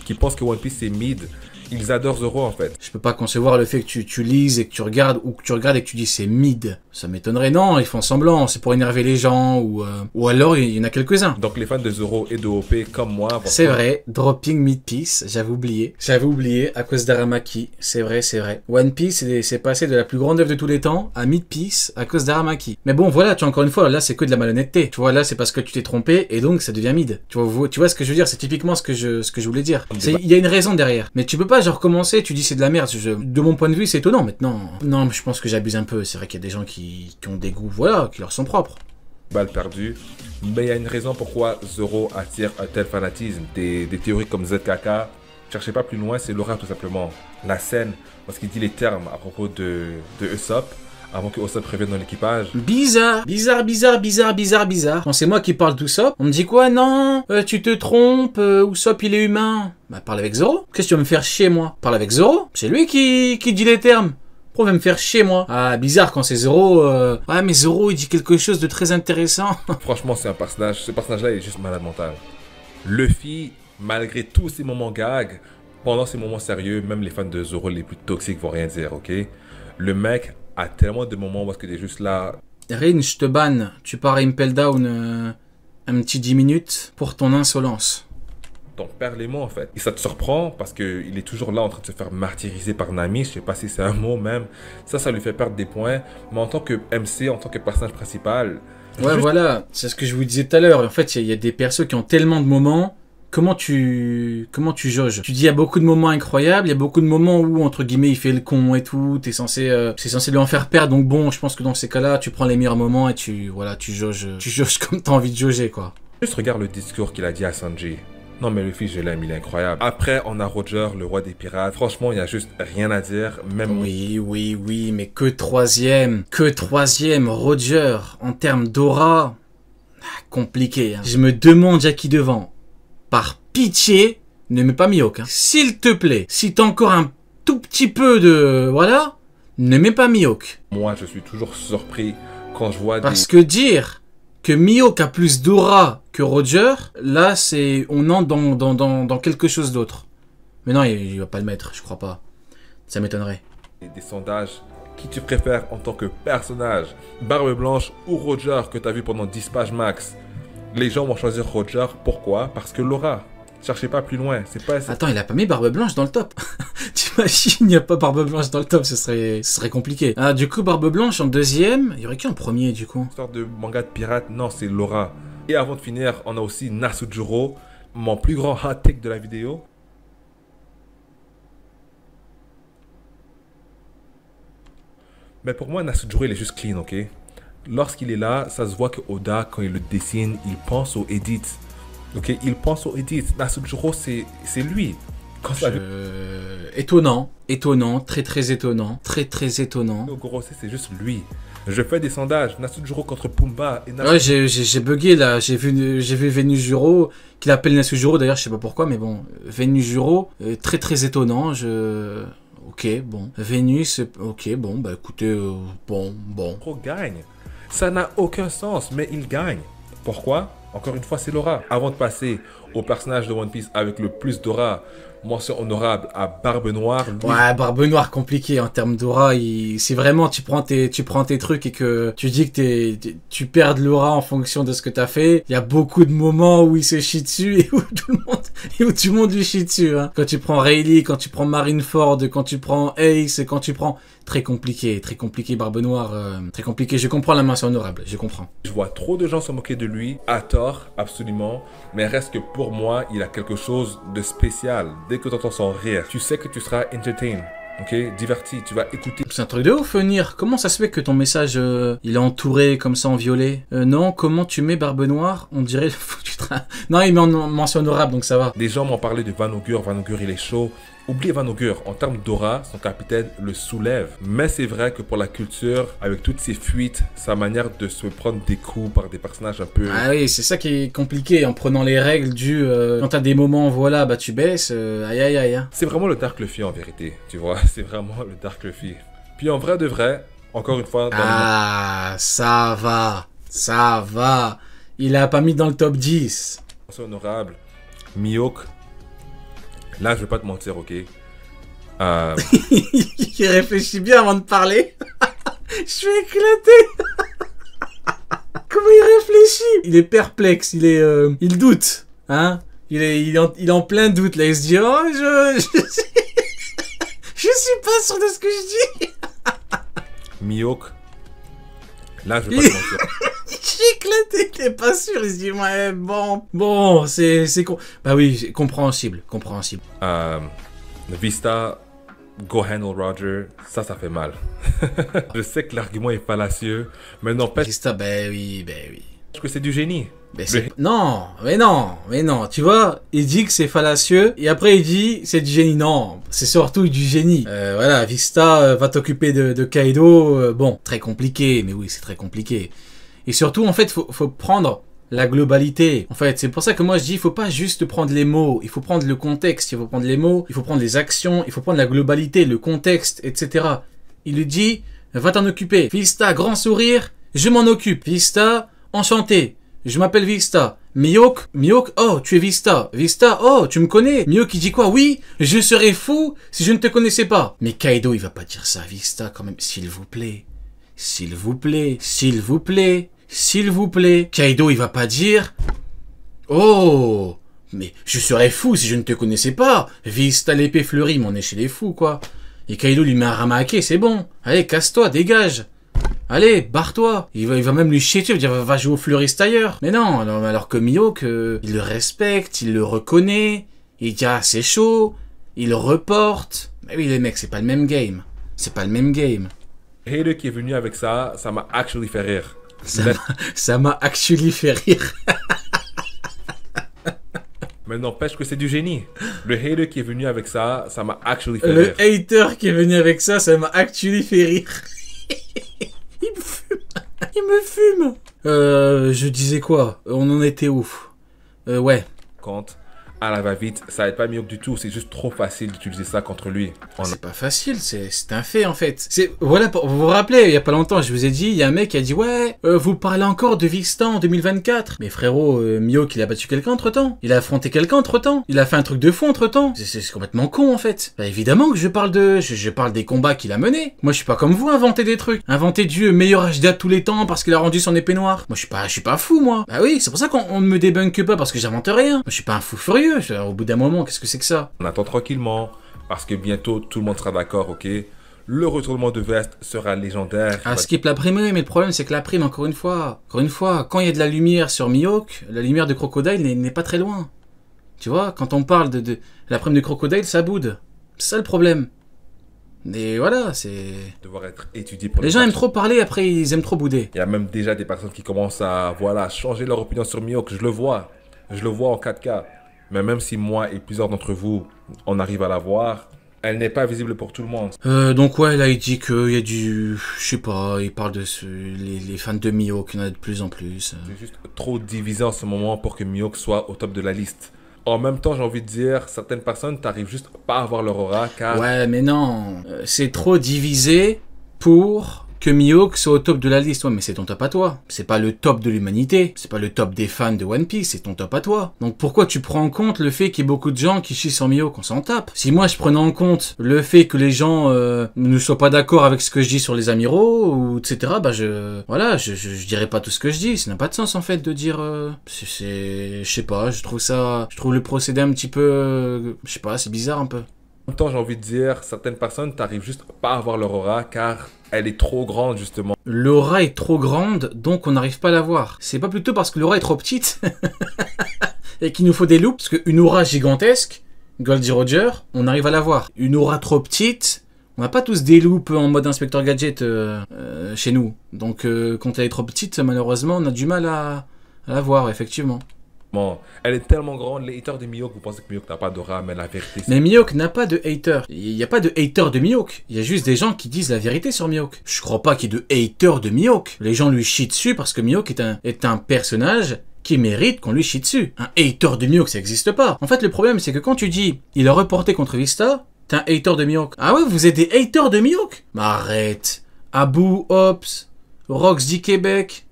qui pensent que One Piece c'est mid, ils adorent Zoro en fait. Je peux pas concevoir le fait que tu lises et que tu regardes, ou que tu regardes et que tu dis c'est mid. Ça m'étonnerait. Non, ils font semblant, c'est pour énerver les gens, ou alors il y en a quelques-uns. Donc les fans de Zoro et de OP comme moi... C'est vrai, dropping mid piece, j'avais oublié. J'avais oublié à cause d'Aramaki, c'est vrai, c'est vrai. One Piece, c'est passé de la plus grande œuvre de tous les temps à mid piece à cause d'Aramaki. Mais bon, voilà, tu vois, encore une fois, là c'est que de la malhonnêteté. Tu vois, là c'est parce que tu t'es trompé et donc ça devient mid. Tu vois ce que je veux dire, c'est typiquement ce que je voulais dire. Il y a une raison derrière. Mais tu peux pas genre commencer, tu dis c'est de la merde. De mon point de vue, c'est étonnant maintenant. Non, je pense que j'abuse un peu. C'est vrai qu'il y a des gens qui ont des goûts, voilà, qui leur sont propres. Balle perdue. Mais il y a une raison pourquoi Zoro attire un tel fanatisme. Des théories comme ZKK. Cherchez pas plus loin, c'est l'aura tout simplement. La scène, parce qu'il dit les termes à propos de Usopp, avant que Usopp revienne dans l'équipage. Bizarre. Quand c'est moi qui parle d'Usopp, on me dit quoi? Non, tu te trompes, Usopp il est humain. Bah parle avec Zoro. Qu'est-ce que tu vas me faire chier moi? Parle avec Zoro. C'est lui qui dit les termes. Pourquoi va me faire chier moi? Ah bizarre quand c'est Zoro. Ouais mais Zoro il dit quelque chose de très intéressant. Franchement c'est un personnage, ce personnage-là il est juste malade mental. Luffy, malgré tous ces moments gags, pendant ces moments sérieux, même les fans de Zoro les plus toxiques vont rien dire, ok? Le mec a tellement de moments où est-ce que t'es juste là. Rin, je te banne. Tu pars à Impel Down un petit 10 minutes pour ton insolence. T'en perds les mots en fait. Et ça te surprend parce qu'il est toujours là en train de se faire martyriser par Nami. Je sais pas si c'est un mot même. Ça lui fait perdre des points. Mais en tant que MC, en tant que personnage principal... Ouais voilà, c'est ce que je vous disais tout à l'heure. En fait, il y a des persos qui ont tellement de moments... Comment tu jauges? Tu dis il y a beaucoup de moments incroyables, il y a beaucoup de moments où entre guillemets il fait le con et tout, c'est censé lui en faire perdre, donc bon, je pense que dans ces cas-là, tu prends les meilleurs moments et tu jauges comme t'as envie de jauger quoi. Juste regarde le discours qu'il a dit à Sanji. Non mais le fils je l'aime, il est incroyable. Après on a Roger, le roi des pirates. Franchement il y a juste rien à dire. Même... Oui, mais que troisième, Roger en termes d'aura, compliqué. Hein. Je me demande Jackie devant. Par pitié, ne mets pas Mihawk. Hein. S'il te plaît, si t'as encore un tout petit peu de... Voilà, ne mets pas Mihawk. Moi, je suis toujours surpris quand je vois Parce que dire que Mihawk a plus d'aura que Roger, là, c'est... On entre dans quelque chose d'autre. Mais non, il va pas le mettre, je crois pas. Ça m'étonnerait. Des sondages. Qui tu préfères en tant que personnage? Barbe Blanche ou Roger que t'as vu pendant 10 pages max? Les gens vont choisir Roger, pourquoi? Parce que l'aura. Cherchez pas plus loin, c'est pas... Attends, il a pas mis Barbe Blanche dans le top. T'imagines, il n'y a pas Barbe Blanche dans le top, ce serait compliqué. Ah, du coup, Barbe Blanche en deuxième, il y aurait qui en premier, du coup? Histoire de manga de pirate, non, c'est l'aura. Et avant de finir, on a aussi Nasujuro, mon plus grand hot take de la vidéo. Mais pour moi, Nasujuro, il est juste clean, ok? Lorsqu'il est là, ça se voit que Oda, quand il le dessine, il pense au edit. Ok, il pense au edit. Nasujuro, c'est lui. Quand ça... Étonnant, très étonnant. Gorosei, c'est juste lui. Je fais des sondages. Nasujuro contre Pumba. Et Ouais, j'ai bugué là. J'ai vu Venujuro, qu'il appelle Nasujuro d'ailleurs, je sais pas pourquoi, mais bon. Venujuro, très étonnant. Ok, bon. Vénus, ok, bon, bah écoutez, bon. Pro gagne. Ça n'a aucun sens, mais il gagne. Pourquoi? Encore une fois, c'est l'aura. Avant de passer au personnage de One Piece avec le plus d'aura, mention honorable à Barbe Noire. Lui... Ouais, Barbe Noire, compliqué en termes d'aura. Si vraiment tu prends tes trucs et que tu dis que tu perds de l'aura en fonction de ce que t'as fait, il y a beaucoup de moments où il se chie dessus et où tout le monde lui chie dessus. Hein. Quand tu prends Rayleigh, quand tu prends Marineford, quand tu prends Ace, quand tu prends... Très compliqué, Barbe Noire, très compliqué. Je comprends la mention honorable, je comprends. Je vois trop de gens se moquer de lui, à tort, absolument, mais reste que pour moi, il a quelque chose de spécial. Dès que tu entends son rire, tu sais que tu seras entertained, ok, diverti, tu vas écouter. C'est un truc de ouf, Venir. Comment ça se fait que ton message, il est entouré comme ça en violet? Non, comment tu mets Barbe Noire? On dirait... Non, il met en mention honorable, donc ça va. Des gens m'ont parlé de Van Augur il est chaud. Oubliez Van Augur, en termes d'aura, son capitaine le soulève. Mais c'est vrai que pour la culture, avec toutes ces fuites, sa manière de se prendre des coups par des personnages un peu... Ah oui, c'est ça qui est compliqué, en prenant les règles du... quand t'as des moments, voilà, bah tu baisses, aïe. C'est vraiment le Dark Luffy en vérité, tu vois, c'est vraiment le Dark Luffy. Puis en vrai de vrai, encore une fois... Ça va. Il a pas mis dans le top 10. C'est honorable. Mihawk, Là, je vais pas te mentir, ok. Il réfléchit bien avant de parler. Je suis éclaté. Comment il réfléchit? Il est perplexe, il doute, hein. Il est en plein doute, là. Il se dit, oh, je suis pas sûr de ce que je dis. Mihawk. Là, je vais pas te mentir. Je suis éclaté, t'es pas sûr. Il se dit, ouais, bon, c'est bah oui, compréhensible. Vista, go handle Roger, ça fait mal. Je sais que l'argument est fallacieux, mais n'empêche Vista, ben oui. que c'est du génie. Non, mais non, tu vois, il dit que c'est fallacieux, et après il dit c'est du génie. Non, c'est surtout du génie. Voilà, Vista va t'occuper de Kaido, bon, très compliqué, mais oui, c'est très compliqué. Et surtout, en fait, faut prendre la globalité. En fait, c'est pour ça que moi je dis, il faut pas juste prendre les mots, il faut prendre le contexte, il faut prendre les mots, il faut prendre les actions, il faut prendre la globalité, le contexte, etc. Il lui dit, va t'en occuper. Vista, grand sourire, je m'en occupe. Vista, enchanté. Je m'appelle Vista. Mihawk, oh, tu es Vista. Vista, oh, tu me connais. Mihawk, il dit quoi? Oui, je serais fou si je ne te connaissais pas. Mais Kaido, il va pas dire ça à Vista quand même. S'il vous plaît. Kaido, il va pas dire, oh, mais je serais fou si je ne te connaissais pas. Vista l'épée fleurie, mais on est chez les fous, quoi. Et Kaido lui met un ramake, c'est bon. Allez, casse-toi, dégage. Allez, barre-toi. Il va même lui chier dessus, il va dire, va jouer au fleuriste ailleurs. Mais non, alors que Mihawk, il le respecte, il le reconnaît, il dit, ah, c'est chaud, il le reporte. Mais oui, les mecs, c'est pas le même game. Hater qui est venu avec ça m'a actually fait rire. Ça m'a actually fait rire. Mais n'empêche que c'est du génie. Le hater qui est venu avec ça m'a actually fait Le rire. hater qui est venu avec ça m'a actually fait rire. Il me fume. Je disais quoi? On en était où? Ouais. Quand à la va-vite, ça aide pas Mihawk du tout. C'est juste trop facile d'utiliser ça contre lui. C'est pas facile, c'est un fait en fait. Voilà, vous vous rappelez, il y a pas longtemps, je vous ai dit, il y a un mec qui a dit, ouais, vous parlez encore de Vista en 2024. Mais frérot, Mihawk, il a battu quelqu'un entre-temps. Il a affronté quelqu'un entre-temps. Il a fait un truc de fou entre-temps. C'est complètement con en fait. Bah évidemment que je parle des combats qu'il a menés. Moi, je suis pas comme vous, inventer des trucs. Inventer du meilleur HDA de tous les temps parce qu'il a rendu son épée noire. Moi, je suis pas fou, moi. Bah oui, c'est pour ça qu'on ne me débunk pas parce que j'invente rien. Moi, je suis pas un fou furieux. Au bout d'un moment, qu'est-ce que c'est que ça? On attend tranquillement, parce que bientôt tout le monde sera d'accord, ok? Le retournement de veste sera légendaire. Ah, skip la prime, oui, mais le problème c'est que la prime, encore une fois, quand il y a de la lumière sur Mihawk, la lumière de Crocodile n'est pas très loin. Tu vois, quand on parle de la prime de Crocodile, ça boude. C'est ça le problème. Et voilà, c'est... Devoir être étudié pour les gens aiment trop parler, après ils aiment trop bouder. Il y a même déjà des personnes qui commencent à, changer leur opinion sur Mihawk. Je le vois en 4K. Mais même si moi et plusieurs d'entre vous, on arrive à la voir, elle n'est pas visible pour tout le monde. Donc ouais, là il dit qu'il y a du... Je sais pas, il parle de les fans de Mihawk, il y en a de plus en plus. C'est juste trop divisé en ce moment pour que Mihawk soit au top de la liste. En même temps, j'ai envie de dire, certaines personnes t'arrivent juste pas à voir leur aura car... Ouais, mais non, c'est trop divisé pour... que Mihawk soit au top de la liste. Ouais, mais c'est ton top à toi. C'est pas le top de l'humanité. C'est pas le top des fans de One Piece. C'est ton top à toi. Donc pourquoi tu prends en compte le fait qu'il y ait beaucoup de gens qui chient sur Mihawk? On s'en tape. Si moi je prenais en compte le fait que les gens ne soient pas d'accord avec ce que je dis sur les amiraux ou etc. Bah je dirais pas tout ce que je dis. Ça n'a pas de sens en fait de dire. Je sais pas. Je trouve le procédé un petit peu. Je sais pas. C'est bizarre un peu. En même temps, j'ai envie de dire, certaines personnes t'arrivent juste pas à voir leur aura car elle est trop grande justement. L'aura est trop grande, donc on n'arrive pas à la voir. C'est pas plutôt parce que l'aura est trop petite et qu'il nous faut des loupes, parce qu'une aura gigantesque, Goldie Roger, on arrive à la voir. Une aura trop petite, on n'a pas tous des loupes en mode inspecteur gadget chez nous. Donc quand elle est trop petite, malheureusement, on a du mal à la voir, effectivement. Bon, elle est tellement grande, les haters de Mihawk, vous pensez que Mihawk n'a pas d'aura, mais la vérité c'est... Mais Mihawk n'a pas de haters. Il n'y a pas de haters de Mihawk. Il y a juste des gens qui disent la vérité sur Mihawk. Je crois pas qu'il y ait de haters de Mihawk. Les gens lui chient dessus parce que Mihawk est un personnage qui mérite qu'on lui chie dessus. Un hater de Mihawk, ça n'existe pas. En fait, le problème, c'est que quand tu dis il a reporté contre Vista, t'es un hater de Mihawk. Ah ouais, vous êtes des haters de Mihawk? Mais arrête. Abu, Ops, Rox dit Québec...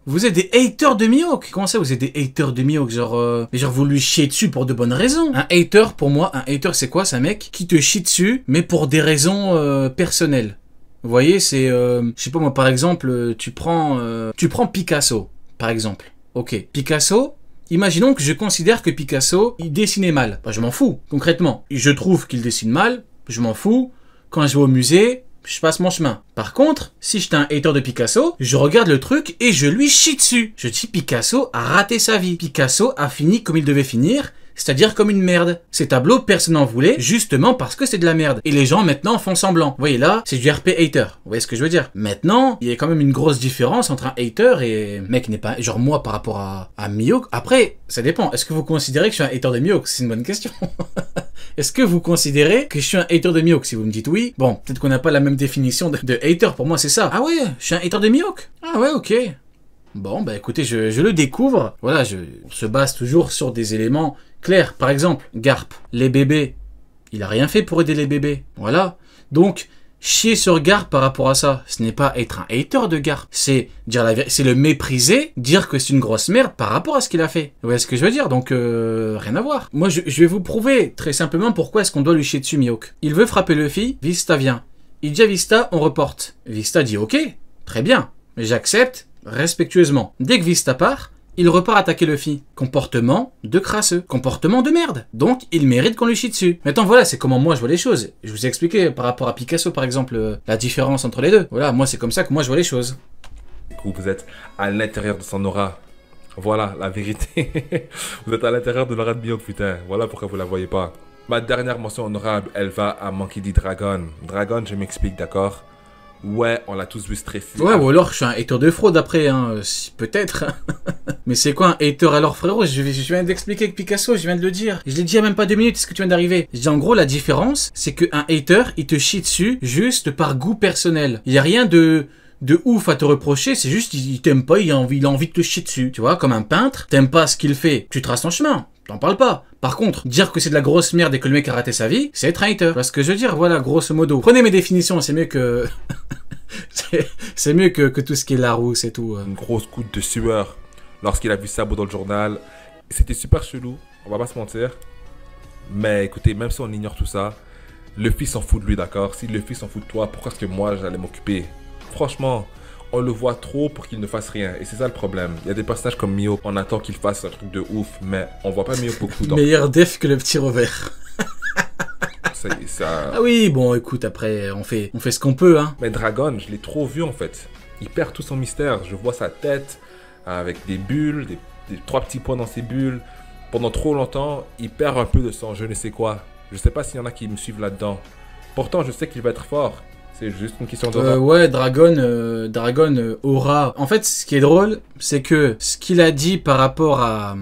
Vous êtes des haters de Mihawk. Comment ça, vous êtes des haters de Mihawk? Genre vous lui chiez dessus pour de bonnes raisons. Un hater, pour moi, un hater, c'est quoi? C'est un mec qui te chie dessus, mais pour des raisons personnelles. Vous voyez, c'est... je sais pas moi, par exemple, tu prends Picasso, par exemple. Ok, Picasso... Imaginons que je considère que Picasso, il dessinait mal. Bah, je m'en fous, concrètement. Je trouve qu'il dessine mal, je m'en fous. Quand je vais au musée, je passe mon chemin. Par contre, si j'étais un hater de Picasso, je regarde le truc et je lui chie dessus. Je dis Picasso a raté sa vie. Picasso a fini comme il devait finir, c'est-à-dire comme une merde. Ces tableaux, personne n'en voulait, justement parce que c'est de la merde. Et les gens, maintenant, font semblant. Vous voyez là, c'est du RP hater. Vous voyez ce que je veux dire? Maintenant, il y a quand même une grosse différence entre un hater et... Mec n'est pas... Genre moi, par rapport à Mihawk. Après, ça dépend. Est-ce que vous considérez que je suis un hater de Mihawk? C'est une bonne question. Est-ce que vous considérez que je suis un hater de Mihawk? Si vous me dites oui, bon, peut-être qu'on n'a pas la même définition de hater. Pour moi, c'est ça. Ah ouais, je suis un hater de Mihawk? Ah ouais, ok. Bon, bah écoutez, je le découvre. Voilà, on se base toujours sur des éléments clairs. Par exemple, Garp, les bébés. Il a rien fait pour aider les bébés. Voilà. Donc, chier sur Garp par rapport à ça, ce n'est pas être un hater de Garp. C'est dire la vérité, c'est le mépriser, dire que c'est une grosse merde par rapport à ce qu'il a fait. Vous voyez ce que je veux dire? Donc, rien à voir. Moi, je vais vous prouver très simplement pourquoi est-ce qu'on doit lui chier dessus Mihawk. Il veut frapper Luffy, Vista vient. Il dit à Vista, on reporte. Vista dit ok, très bien, mais j'accepte respectueusement. Dès que Vista part, il repart attaquer Luffy. Comportement de crasseux. Comportement de merde. Donc, il mérite qu'on lui chie dessus. Maintenant, voilà, c'est comment moi je vois les choses. Je vous ai expliqué par rapport à Picasso, par exemple, la différence entre les deux. Voilà, moi c'est comme ça que moi je vois les choses. Du coup, vous êtes à l'intérieur de son aura. Voilà, la vérité. Vous êtes à l'intérieur de l'aura de Mihawk, putain. Voilà pourquoi vous la voyez pas. Ma dernière mention honorable, elle va à Monkey D. Dragon. Dragon, je m'explique, d'accord? Ouais, on l'a tous vu stresser. Ouais, ou alors je suis un hater de fraude après, hein. Peut-être. Mais c'est quoi un hater alors, frérot? Je viens d'expliquer que Picasso, je viens de le dire. Je l'ai dit il y a même pas 2 minutes, est-ce que tu viens d'arriver? Je dis en gros, la différence, c'est qu'un hater, il te chie dessus juste par goût personnel. Il y a rien de ouf à te reprocher, c'est juste il t'aime pas, il a envie de te chier dessus. Tu vois, comme un peintre, t'aimes pas ce qu'il fait, tu traces ton chemin. T'en parles pas. Par contre, dire que c'est de la grosse merde et que le mec a raté sa vie, c'est être un hater. Parce que je veux dire, voilà, grosso modo. Prenez mes définitions, c'est mieux que... c'est mieux que tout ce qui est Larousse et tout. Une grosse goutte de sueur lorsqu'il a vu Sabo dans le journal. C'était super chelou, on va pas se mentir. Mais écoutez, même si on ignore tout ça, Luffy s'en fout de lui, d'accord? Si Luffy s'en fout de toi, pourquoi est-ce que moi j'allais m'occuper? Franchement, on le voit trop pour qu'il ne fasse rien. Et c'est ça le problème. Il y a des personnages comme Mihawk, on attend qu'il fasse un truc de ouf, mais on voit pas Mihawk beaucoup. Donc... Meilleur def que le petit revers. Ça... Ah oui, bon, écoute, après, on fait ce qu'on peut, hein. Mais Dragon, je l'ai trop vu en fait. Il perd tout son mystère. Je vois sa tête avec des bulles, des 3 petits points dans ses bulles. Pendant trop longtemps, il perd un peu de son je ne sais quoi. Je sais pas s'il y en a qui me suivent là-dedans. Pourtant, je sais qu'il va être fort. C'est juste une question d'aura. Ouais, Dragon aura. En fait, ce qui est drôle, c'est que ce qu'il a dit par rapport à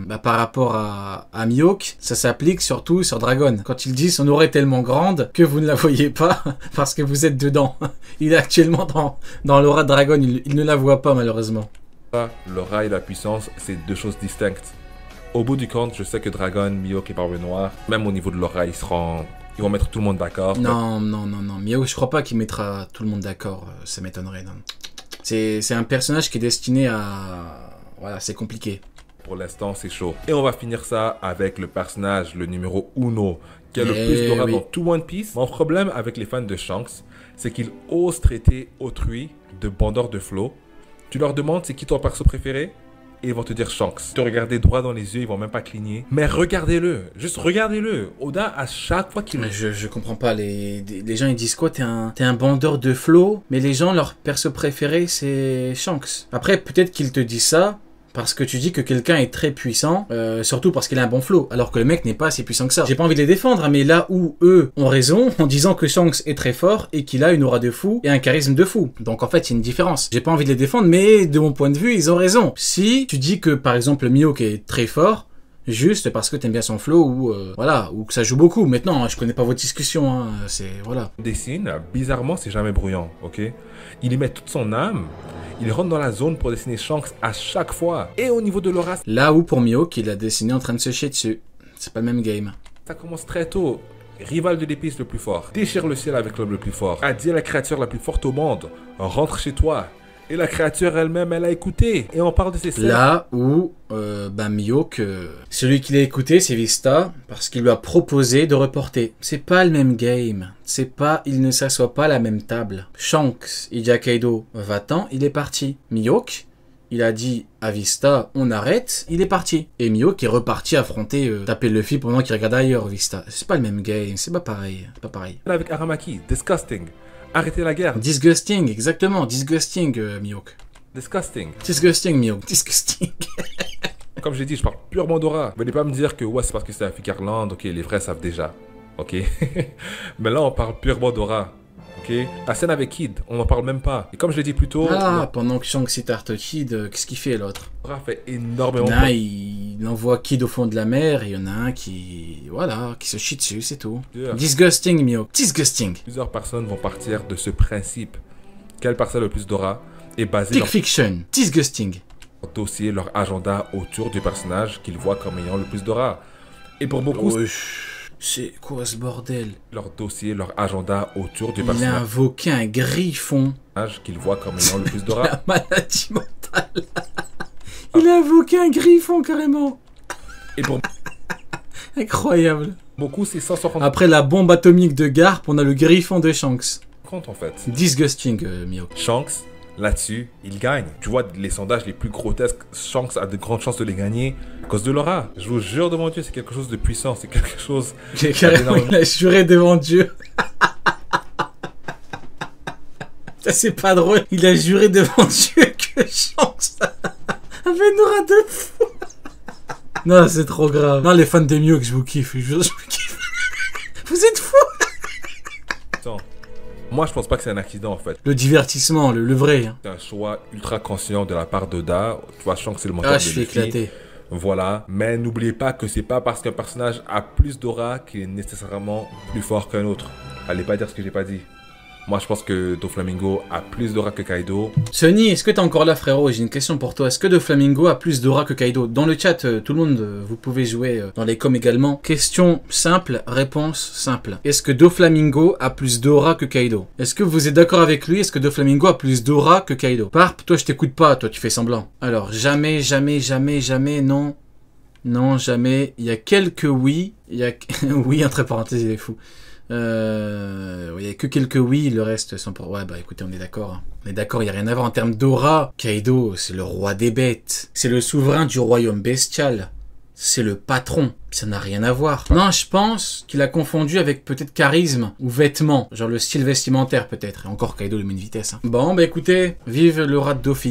Mihawk, ça s'applique surtout sur Dragon. Quand il dit son aura est tellement grande que vous ne la voyez pas parce que vous êtes dedans. Il est actuellement dans l'aura de Dragon, il ne la voit pas malheureusement. L'aura et la puissance, c'est 2 choses distinctes. Au bout du compte, je sais que Dragon, Mihawk et Barbe Noire, même au niveau de l'aura, ils vont mettre tout le monde d'accord. Non. Mihawk, je crois pas qu'il mettra tout le monde d'accord. Ça m'étonnerait, non. C'est un personnage qui est destiné à... Voilà, c'est compliqué. Pour l'instant, c'est chaud. Et on va finir ça avec le personnage, le numéro 1, qui a le plus d'aura dans tout One Piece. Mon problème avec les fans de Shanks, c'est qu'ils osent traiter autrui de bandeurs de flow. Tu leur demandes c'est qui ton perso préféré? Et ils vont te dire Shanks. Te regarder droit dans les yeux, ils vont même pas cligner. Mais regardez-le, juste regardez-le. Oda, à chaque fois qu'il... Je comprends pas, les gens ils disent quoi? T'es un bandeur de flow, mais les gens, leur perso préféré c'est Shanks. Après, peut-être qu'ils te disent ça parce que tu dis que quelqu'un est très puissant, surtout parce qu'il a un bon flow, alors que le mec n'est pas si puissant que ça. J'ai pas envie de les défendre, hein, mais là où eux ont raison, en disant que Shanks est très fort et qu'il a une aura de fou et un charisme de fou. Donc en fait, il y a une différence. J'ai pas envie de les défendre, mais de mon point de vue, ils ont raison. Si tu dis que par exemple Mihawk est très fort, juste parce que t'aimes bien son flow ou voilà, ou que ça joue beaucoup. Maintenant, je connais pas vos discussions, hein, c'est voilà. Dessine, bizarrement, c'est jamais bruyant, ok? Il y met toute son âme. Il rentre dans la zone pour dessiner Shanks à chaque fois. Et au niveau de l'aura... Là où pour Mihawk, il a dessiné en train de se chier dessus. C'est pas le même game. Ça commence très tôt. Rival de l'épice le plus fort. Déchire le ciel avec l'homme le plus fort. A dit à la créature la plus forte au monde. Rentre chez toi. Et la créature elle-même, elle a écouté. Et on parle de ses scènes. Là où Mihawk, celui qui l'a écouté, c'est Vista, parce qu'il lui a proposé de reporter. C'est pas le même game. C'est pas, il ne s'assoit pas à la même table. Shanks, il dit à Kaido, va-t'en, il est parti. Mihawk, il a dit à Vista, on arrête, il est parti. Et Mihawk est reparti affronter, taper Luffy pendant qu'il regarde ailleurs, Vista. C'est pas le même game, c'est pas pareil. C'est pas pareil. Avec Aramaki, disgusting. Arrêtez la guerre. Disgusting, exactement, disgusting, Mihawk. Disgusting. Disgusting, Mihawk, disgusting. Comme j'ai dit, je parle purement d'Aura. Venez pas me dire que ouais, c'est parce que c'est un Ficarland, ok, les vrais savent déjà. Ok. Mais là, on parle purement d'Aura. Ok. La scène avec Kid, on n'en parle même pas. Et comme je l'ai dit plus tôt, Ah, pendant que Shanks est tarte Kid, qu'est-ce qu'il fait l'autre? Aura fait énormément Là, il envoie Kid au fond de la mer et il y en a un qui. Voilà, qui se chie dessus, c'est tout. Disgusting, Mihawk. Disgusting. Plusieurs personnes vont partir de ce principe. Quelle personne a le plus d'aura est basée Big Fiction. Disgusting. leur dossier, leur agenda autour du personnage qu'ils voient comme ayant le plus d'aura. Et pour beaucoup, c'est quoi ce bordel? Leur dossier, leur agenda autour du Il a personnage invoqué un griffon. qu'ils voient comme ayant le plus d'aura. La maladie mentale. Il a invoqué un griffon carrément. Et pour Incroyable. beaucoup, c'est 160 Après la bombe atomique de Garp, on a le griffon de Shanks. compte en fait. Disgusting, Mihawk. Shanks, là-dessus, il gagne. Tu vois, les sondages les plus grotesques, Shanks a de grandes chances de les gagner à cause de l'aura. Je vous jure devant Dieu, c'est quelque chose de puissant. C'est quelque chose. Carrément, il a juré devant Dieu. Ça, c'est pas drôle. Il a juré devant Dieu que Shanks avait une aura de fou. Non, c'est trop grave. Non, les fans des Mihawk, je vous kiffe. Je vous kiffe. Vous êtes fous. Attends. Moi, je pense pas que c'est un accident en fait. Le divertissement, le vrai. Hein. C'est un choix ultra conscient de la part d'Oda. Tu vois, Shanks, c'est le mentor de Je suis Luffy. éclaté. Voilà. Mais n'oubliez pas que c'est pas parce qu'un personnage a plus d'aura qu'il est nécessairement plus fort qu'un autre. Allez pas dire ce que j'ai pas dit. Moi, je pense que Doflamingo a plus d'aura que Kaido. Sonny, est-ce que t'es encore là, frérot? J'ai une question pour toi. Est-ce que Doflamingo a plus d'aura que Kaido? Dans le chat, tout le monde, vous pouvez jouer dans les coms également. Question simple, réponse simple. Est-ce que Doflamingo a plus d'aura que Kaido? Est-ce que vous êtes d'accord avec lui? Est-ce que Doflamingo a plus d'aura que Kaido? Parp, toi, je t'écoute pas. Toi, tu fais semblant. Alors, jamais, jamais, jamais, jamais, non. Non, jamais. Il y a quelques oui. Il y a... oui, entre parenthèses, il est fou. Il n'y a que quelques oui, le reste sont pour... Ouais, bah écoutez, on est d'accord. On est d'accord, il n'y a rien à voir en termes d'aura. Kaido, c'est le roi des bêtes. C'est le souverain du royaume bestial. C'est le patron. Ça n'a rien à voir. Non, je pense qu'il a confondu avec peut-être charisme ou vêtements. Genre le style vestimentaire peut-être. Et encore Kaido, il met une vitesse. Hein. Bon, bah écoutez, vive le rat de Dofi.